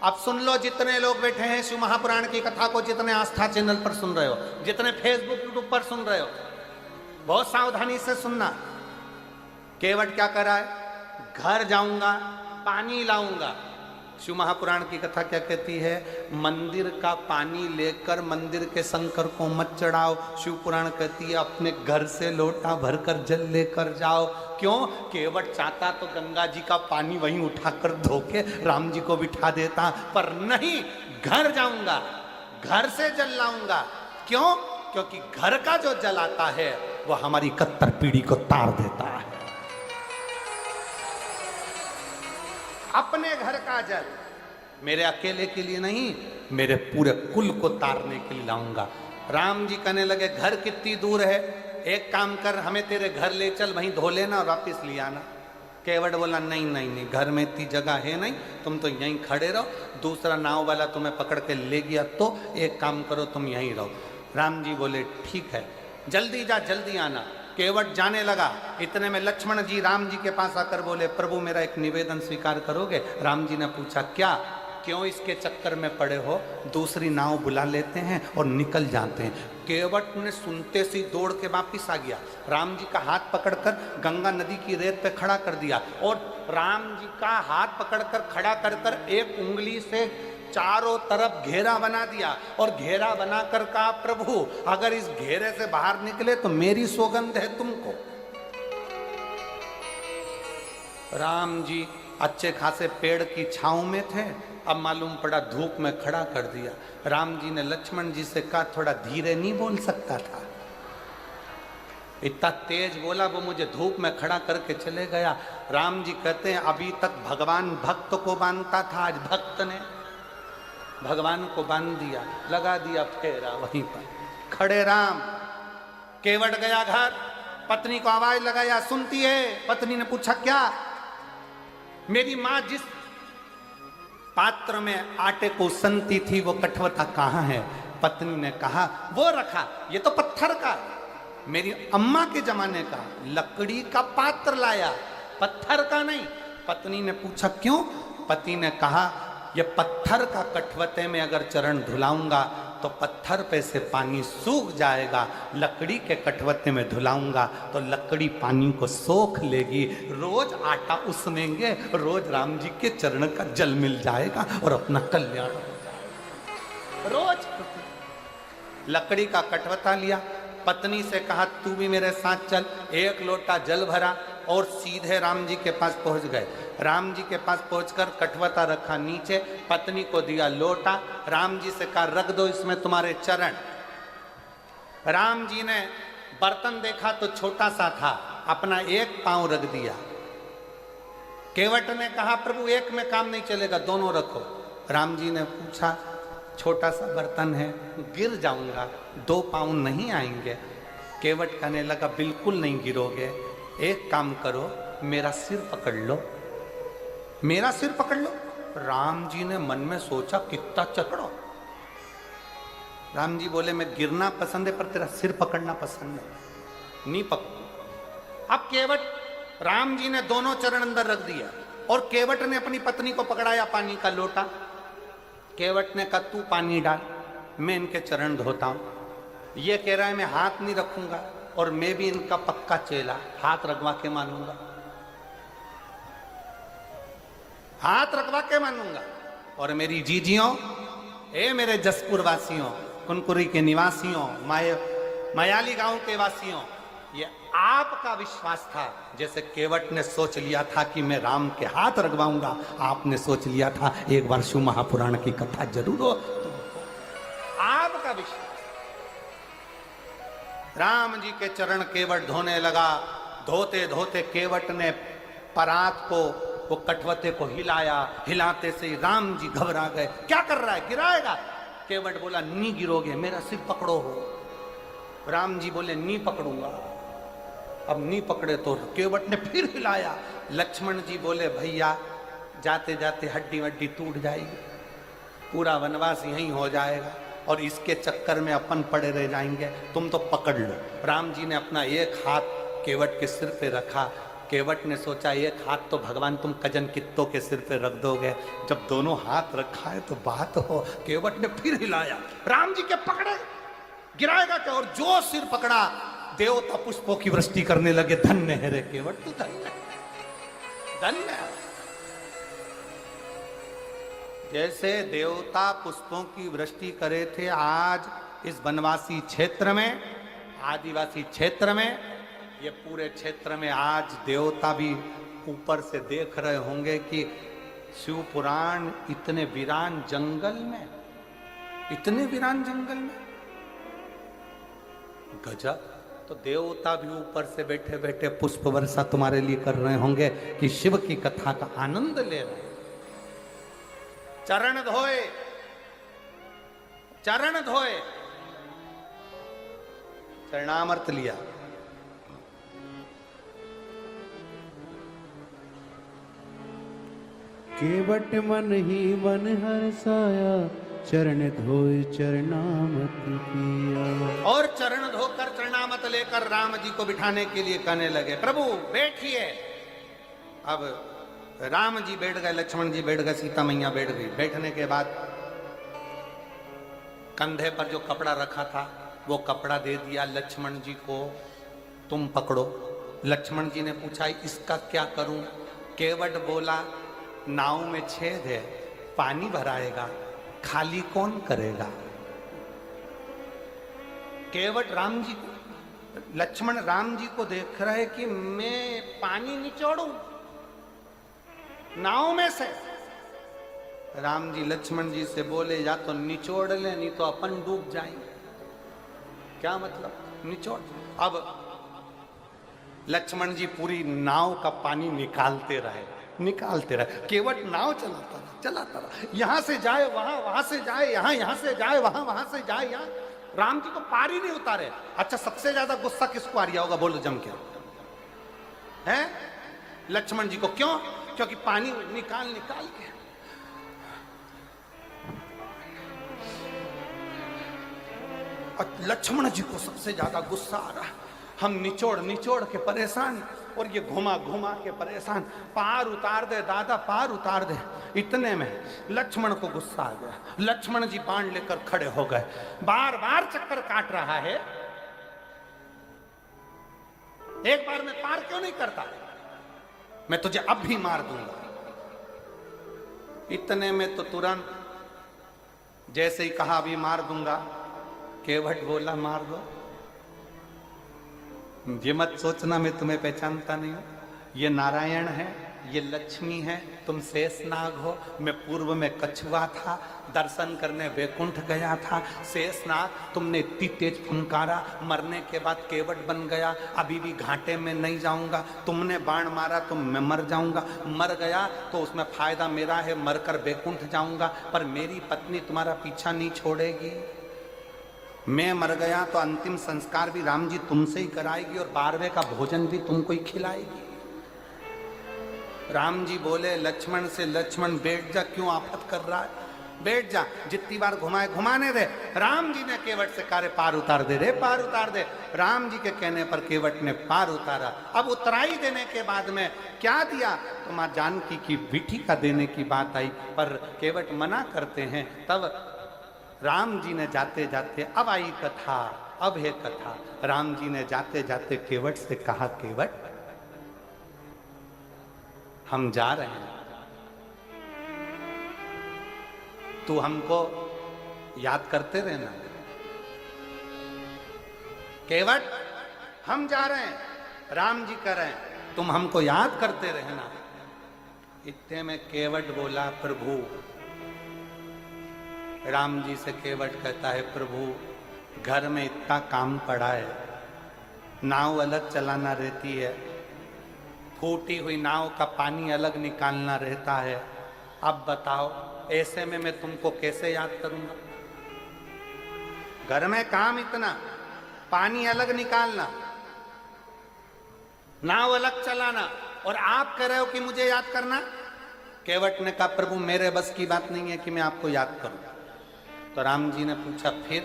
अब सुन लो, जितने लोग बैठे हैं शिव महापुराण की कथा को, जितने आस्था चैनल पर सुन रहे हो, जितने फेसबुक यूट्यूब पर सुन रहे हो, बहुत सावधानी से सुनना। केवट क्या कर रहा है? घर जाऊंगा, पानी लाऊंगा। शिव महापुराण की कथा क्या कहती है? मंदिर का पानी लेकर मंदिर के शंकर को मत चढ़ाओ। शिव पुराण कहती है अपने घर से लोटा भरकर जल लेकर जाओ। क्यों? केवट चाहता तो गंगा जी का पानी वहीं उठाकर धो के राम जी को बिठा देता, पर नहीं, घर जाऊंगा, घर से जल लाऊंगा। क्यों? क्योंकि घर का जो जल आता है वो हमारी कत्तर पीढ़ी को तार देता है। अपने घर का जल मेरे अकेले के लिए नहीं, मेरे पूरे कुल को तारने के लिए लाऊंगा। राम जी कहने लगे घर कितनी दूर है? एक काम कर, हमें तेरे घर ले चल, वहीं धो लेना और वापिस ले आना। केवट बोला नहीं नहीं नहीं, घर में इतनी जगह है नहीं, तुम तो यहीं खड़े रहो, दूसरा नाव वाला तुम्हें पकड़ के ले गया तो एक काम करो, तुम यहीं रहो। राम जी बोले ठीक है, जल्दी जा, जल्दी आना। केवट जाने लगा। इतने में लक्ष्मण जी राम जी के पास आकर बोले प्रभु मेरा एक निवेदन स्वीकार करोगे? राम जी ने पूछा क्या? क्यों इसके चक्कर में पड़े हो? दूसरी नाव बुला लेते हैं और निकल जाते हैं। केवट ने सुनते सी दौड़ के वापिस आ गया, राम जी का हाथ पकड़कर गंगा नदी की रेत पे खड़ा कर दिया और राम जी का हाथ पकड़कर खड़ा कर कर एक उंगली से चारों तरफ घेरा बना दिया और घेरा बनाकर कहा प्रभु अगर इस घेरे से बाहर निकले तो मेरी सौगंध है तुमको। राम जी अच्छे खासे पेड़ की छांव में थे, अब मालूम पड़ा धूप में खड़ा कर दिया। राम जी ने लक्ष्मण जी से कहा थोड़ा धीरे नहीं बोल सकता था? इतना तेज बोला, वो मुझे धूप में खड़ा करके चले गया। राम जी कहते हैं अभी तक भगवान भक्त को बांधता था, आज भक्त ने भगवान को बांध दिया, लगा दिया फेरा वहीं पर खड़े राम। केवट गया घर, पत्नी को आवाज लगाया, सुनती है? पत्नी ने पूछा क्या? मेरी मां जिस पात्र में आटे को सनती थी वो कठवता कहाँ है? पत्नी ने कहा वो रखा, ये तो पत्थर का, मेरी अम्मा के जमाने का लकड़ी का पात्र लाया, पत्थर का नहीं। पत्नी ने पूछा क्यों? पति ने कहा ये पत्थर का कठवते में अगर चरण धुलाऊंगा तो पत्थर पे से पानी सूख जाएगा, लकड़ी के कठवते में धुलाऊंगा तो लकड़ी पानी को सोख लेगी, रोज आटा उसनेंगे, रोज राम जी के चरण का जल मिल जाएगा और अपना कल्याण हो जाएगा। रोज लकड़ी का कठवता लिया, पत्नी से कहा तू भी मेरे साथ चल। एक लोटा जल भरा और सीधे राम जी के पास पहुंच गए। राम जी के पास पहुंचकर कठवता रखा नीचे, पत्नी को दिया लोटा, राम जी से कहा रख दो इसमें तुम्हारे चरण। राम जी ने बर्तन देखा तो छोटा सा था, अपना एक पांव रख दिया। केवट ने कहा प्रभु एक में काम नहीं चलेगा, दोनों रखो। राम जी ने पूछा छोटा सा बर्तन है, गिर जाऊंगा, दो पांव नहीं आएंगे। केवट कहने लगा बिल्कुल नहीं गिरोगे, एक काम करो मेरा सिर पकड़ लो, मेरा सिर पकड़ लो। राम जी ने मन में सोचा कितना चकड़ो। राम जी बोले मैं गिरना पसंद है पर तेरा सिर पकड़ना पसंद है, नहीं पकड़। अब केवट राम जी ने दोनों चरण अंदर रख दिया और केवट ने अपनी पत्नी को पकड़ाया पानी का लोटा। केवट ने कहा तू पानी डाल, मैं इनके चरण धोता हूं। ये कह रहा है मैं हाथ नहीं रखूंगा और मैं भी इनका पक्का चेला, हाथ रखवा के मानूंगा, हाथ रखवा के मानूंगा। और मेरी जीजियों, ए मेरे जसपुर वासियों, कुनकुरी के निवासियों, मायाली गांव के वासियों, ये आपका विश्वास था। जैसे केवट ने सोच लिया था कि मैं राम के हाथ रखवाऊंगा, आपने सोच लिया था एक बार शिव महापुराण की कथा जरूर हो। आपका विश्वास। राम जी के चरण केवट धोने लगा। धोते धोते केवट ने परात को, वो कठवते को हिलाया, हिलाते से राम जी घबरा गए, क्या कर रहा है, गिराएगा? केवट बोला नहीं गिरोगे, मेरा सिर पकड़ो हो। राम जी बोले नहीं पकड़ूंगा। अब नहीं पकड़े तो केवट ने फिर हिलाया। लक्ष्मण जी बोले भैया जाते जाते हड्डी वड्डी टूट जाएगी, पूरा वनवास यहीं हो जाएगा और इसके चक्कर में अपन पड़े रह जाएंगे, तुम तो पकड़ लो। राम जी ने अपना एक हाथ केवट के सिर पे रखा केवट ने सोचा एक हाथ तो भगवान तुम कजन कित्तों के सिर पे रख दोगे, जब दोनों हाथ रखा है तो बात हो। केवट ने फिर हिलाया, राम जी के पकड़े, गिराएगा क्या, और जो सिर पकड़ा देवता पुष्पों की वृष्टि करने लगे। धन्य है रे केवट, तू धन्य धन्य। जैसे देवता पुष्पों की वृष्टि करे थे, आज इस वनवासी क्षेत्र में, आदिवासी क्षेत्र में, ये पूरे क्षेत्र में आज देवता भी ऊपर से देख रहे होंगे कि शिव पुराण इतने वीरान जंगल में, इतने वीरान जंगल में, गजब। तो देवता भी ऊपर से बैठे बैठे पुष्प वर्षा तुम्हारे लिए कर रहे होंगे कि शिव की कथा का आनंद ले रहे। चरण धोए, चरण धोए, चरणामृत लिया। केवट मन ही मन हर्षाया, चरण धोए चरणामत किया। और चरण धोकर चरणामत लेकर राम जी को बिठाने के लिए कहने लगे, प्रभु बैठिए। अब राम जी बैठ गए, लक्ष्मण जी बैठ गए, सीता मैया बैठ गई। बैठने के बाद कंधे पर जो कपड़ा रखा था वो कपड़ा दे दिया लक्ष्मण जी को, तुम पकड़ो। लक्ष्मण जी ने पूछा इसका क्या करूं? केवट बोला, नाव में छेद है, पानी भराएगा, खाली कौन करेगा? केवट राम जी को, लक्ष्मण राम जी को देख रहे कि मैं पानी निचोड़ूं नाव में से। राम जी लक्ष्मण जी से बोले, या तो निचोड़ ले, नहीं तो अपन डूब जाएंगे। क्या मतलब निचोड़? अब लक्ष्मण जी पूरी नाव का पानी निकालते रहे, निकालते रहे। केवट नाव चलाता रहा, चलाता रहा, यहां से जाए वहां, वहां से जाए यहां, यहां से जाए वहां, वहां से जाए यहां। राम जी तो पार ही नहीं उतारे। अच्छा, सबसे ज्यादा गुस्सा किसको आ रहा होगा, बोलो जम के? है लक्ष्मण जी को। क्यों? क्योंकि पानी निकाल निकाल के लक्ष्मण जी को सबसे ज्यादा गुस्सा आ रहा। हम निचोड़ निचोड़ के परेशान, और ये घुमा घुमा के परेशान। पार उतार दे दादा, पार उतार दे। इतने में लक्ष्मण को गुस्सा आ गया। लक्ष्मण जी बाण लेकर खड़े हो गए। बार बार चक्कर काट रहा है, एक बार में पार क्यों नहीं करता? मैं तुझे अब भी मार दूंगा। इतने में तो तुरंत जैसे ही कहा अभी मार दूंगा, केवट बोला मार दो। ये मत सोचना मैं तुम्हें पहचानता नहीं हूं। ये नारायण है, ये लक्ष्मी है, तुम शेषनाग हो। मैं पूर्व में कछुआ था, दर्शन करने वैकुंठ गया था। शेषनाग, तुमने इतनी तेज फुनकारा, मरने के बाद केवट बन गया। अभी भी घाटे में नहीं जाऊंगा। तुमने बाण मारा तो मैं मर जाऊंगा। मर गया तो उसमें फायदा मेरा है, मरकर वैकुंठ जाऊंगा। पर मेरी पत्नी तुम्हारा पीछा नहीं छोड़ेगी। मैं मर गया तो अंतिम संस्कार भी राम जी तुमसे ही कराएगी, और 12वें का भोजन भी तुमको ही खिलाएगी। राम जी बोले लक्ष्मण से, लक्ष्मण बैठ जा, क्यों आफत कर रहा है, बैठ जा। जितनी बार घुमाए घुमाने दे। राम जी ने केवट से कहा, पार उतार दे रे, पार उतार दे। राम जी के कहने पर केवट ने पार उतारा। अब उतराई देने के बाद में क्या दिया? तो मां जानकी की विठी का देने की बात आई, पर केवट मना करते हैं। तब राम जी ने जाते जाते, अब आई कथा, अब है कथा। राम जी ने जाते जाते केवट से कहा, केवट हम जा रहे हैं, तू हमको याद करते रहना। केवट हम जा रहे हैं, राम जी कह रहे हैं, तुम हमको याद करते रहना। इतने में केवट बोला, प्रभु। राम जी से केवट कहता है, प्रभु घर में इतना काम पड़ा है, नाव अलग चलाना रहती है, फूटी हुई नाव का पानी अलग निकालना रहता है। अब बताओ ऐसे में मैं तुमको कैसे याद करूंगा? घर में काम इतना, पानी अलग निकालना, नाव अलग चलाना, और आप कह रहे हो कि मुझे याद करना? केवट ने कहा, प्रभु मेरे बस की बात नहीं है कि मैं आपको याद करूं। तो राम जी ने पूछा, फिर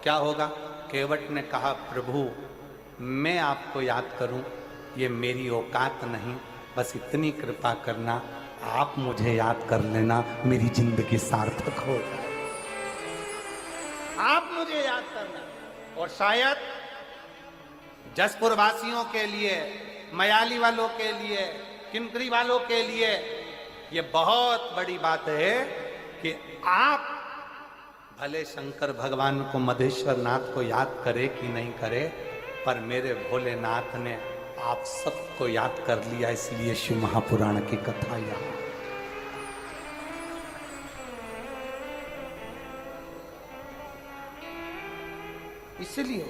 क्या होगा? केवट ने कहा, प्रभु मैं आपको याद करूं ये मेरी औकात नहीं, बस इतनी कृपा करना, आप मुझे याद कर लेना, मेरी जिंदगी सार्थक हो जाए। आप मुझे याद करना। और शायद जसपुर वासियों के लिए, मयाली वालों के लिए, किनकरी वालों के लिए ये बहुत बड़ी बात है कि आप भले शंकर भगवान को, मधेश्वर नाथ को याद करे कि नहीं करे, पर मेरे भोलेनाथ ने आप सबको याद कर लिया, इसलिए शिव महापुराण की कथा यहां। इसलिए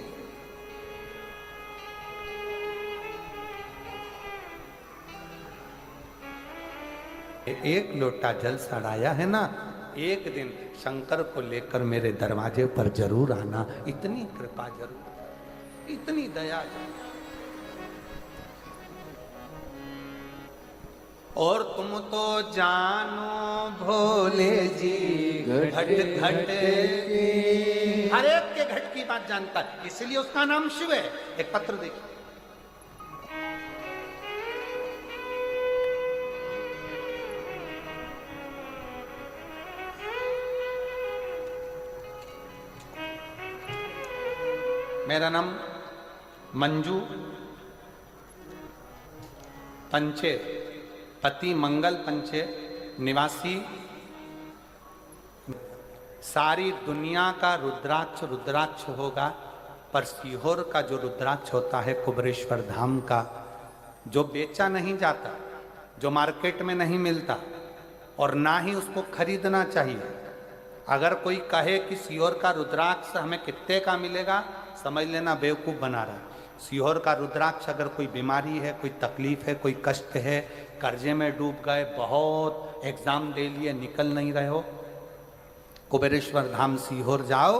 एक लोटा जल चढ़ाया है ना, एक दिन शंकर को लेकर मेरे दरवाजे पर जरूर आना, इतनी कृपा जरूर, इतनी दया जरूर। और तुम तो जानो भोले जी घट घट, हर एक के घट की बात जानता है, इसलिए उसका नाम शिव है। एक पत्र देखिए, मेरा नाम मंजू पंचे, पति मंगल पंचे, निवासी। सारी दुनिया का रुद्राक्ष रुद्राक्ष होगा, पर सीहोर का जो रुद्राक्ष होता है कुबरेश्वर धाम का, जो बेचा नहीं जाता, जो मार्केट में नहीं मिलता और ना ही उसको खरीदना चाहिए। अगर कोई कहे कि सीहोर का रुद्राक्ष हमें कितने का मिलेगा, समझ लेना बेवकूफ़ बना रहा है। सीहोर का रुद्राक्ष अगर कोई बीमारी है, कोई तकलीफ है, कोई कष्ट है, कर्जे में डूब गए, बहुत एग्जाम दे लिए, निकल नहीं रहे हो, कुबेरेश्वर धाम सीहोर जाओ,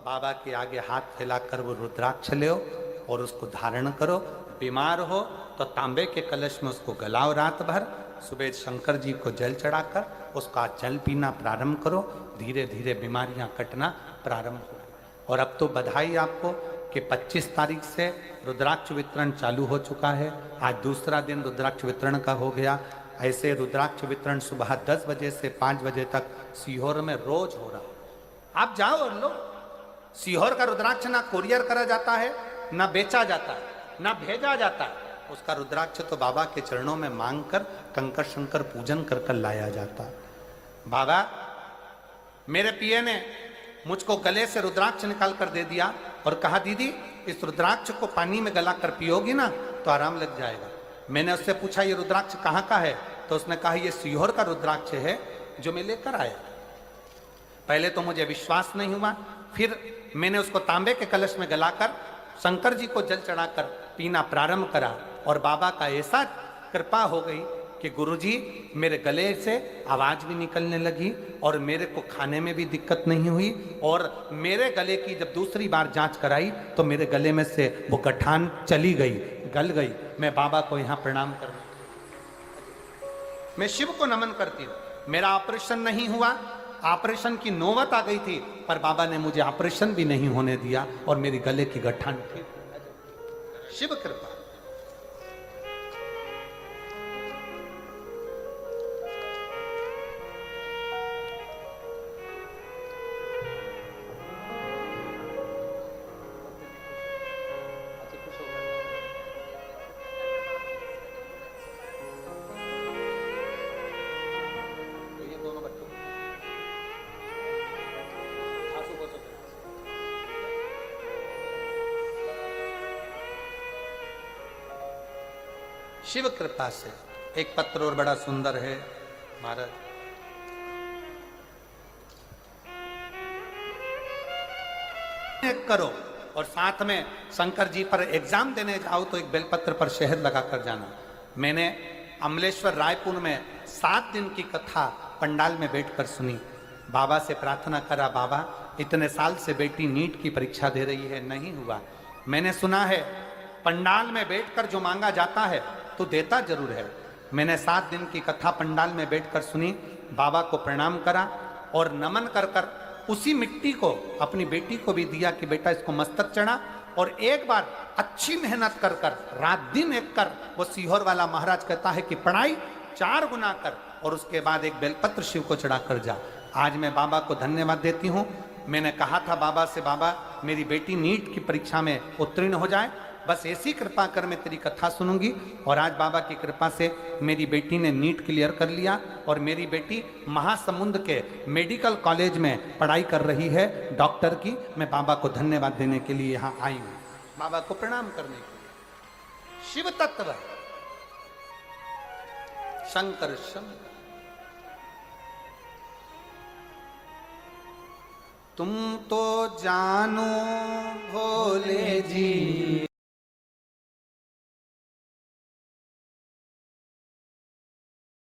बाबा के आगे हाथ फैलाकर वो रुद्राक्ष ले और उसको धारण करो। बीमार हो तो तांबे के कलश में उसको गलाओ रात भर, सुबह शंकर जी को जल चढ़ाकर उसका जल पीना प्रारंभ करो, धीरे धीरे बीमारियां कटना प्रारंभ हो। और अब तो बधाई आपको कि 25 तारीख से रुद्राक्ष वितरण चालू हो चुका है। आज दूसरा दिन रुद्राक्ष वितरण का हो गया। ऐसे रुद्राक्ष वितरण सुबह 10 बजे से 5 बजे तक सीहोर में रोज हो रहा। आप जाओ और लो। सीहोर का रुद्राक्ष ना कुरियर करा जाता है, ना बेचा जाता है, ना भेजा जाता है। उसका रुद्राक्ष तो बाबा के चरणों में मांग कर कंकर शंकर पूजन कर कर लाया जाता है। बाबा, मेरे पिए ने मुझको गले से रुद्राक्ष निकाल कर दे दिया और कहा, दीदी इस रुद्राक्ष को पानी में गला कर पियोगी ना तो आराम लग जाएगा। मैंने उससे पूछा ये रुद्राक्ष कहाँ का है, तो उसने कहा ये सीहोर का रुद्राक्ष है जो मैं लेकर आया। पहले तो मुझे विश्वास नहीं हुआ, फिर मैंने उसको तांबे के कलश में गलाकर शंकर जी को जल चढ़ाकर पीना प्रारंभ करा और बाबा का ऐसा कृपा हो गई कि गुरुजी मेरे गले से आवाज भी निकलने लगी और मेरे को खाने में भी दिक्कत नहीं हुई। और मेरे गले की जब दूसरी बार जांच कराई तो मेरे गले में से वो गठान चली गई, गल गई। मैं बाबा को यहाँ प्रणाम कर, मैं शिव को नमन करती हूँ। मेरा ऑपरेशन नहीं हुआ, ऑपरेशन की नौबत आ गई थी, पर बाबा ने मुझे ऑपरेशन भी नहीं होने दिया और मेरी गले की गठान थी। शिव कृपा। शिव कृपा से एक पत्र और बड़ा सुंदर है महाराज। करो और साथ में शंकर जी पर एग्जाम देने जाओ तो एक बेलपत्र पर शहद लगाकर जाना। मैंने अमलेश्वर रायपुर में 7 दिन की कथा पंडाल में बैठकर सुनी। बाबा से प्रार्थना करा, बाबा इतने साल से बेटी नीट की परीक्षा दे रही है, नहीं हुआ। मैंने सुना है पंडाल में बैठकर जो मांगा जाता है तो देता जरूर है। मैंने 7 दिन की कथा पंडाल में बैठकर सुनी, बाबा को प्रणाम करा और नमन कर कर उसी मिट्टी को अपनी बेटी को भी दिया कि बेटा इसको मस्तक चढ़ा और एक बार अच्छी मेहनत कर कर रात दिन एक कर वो सीहोर वाला महाराज कहता है कि पढ़ाई 4 गुना कर और उसके बाद एक बेलपत्र शिव को चढ़ा कर जा। आज मैं बाबा को धन्यवाद देती हूँ। मैंने कहा था बाबा से, बाबा मेरी बेटी नीट की परीक्षा में उत्तीर्ण हो जाए, बस ऐसी कृपा कर मैं तेरी कथा सुनूंगी। और आज बाबा की कृपा से मेरी बेटी ने नीट क्लियर कर लिया और मेरी बेटी महासमुंद के मेडिकल कॉलेज में पढ़ाई कर रही है डॉक्टर की। मैं बाबा को धन्यवाद देने के लिए यहाँ आई हूँ, बाबा को प्रणाम करने के लिए। शिव तत्व शंकर शंकर, तुम तो जानो भोले जी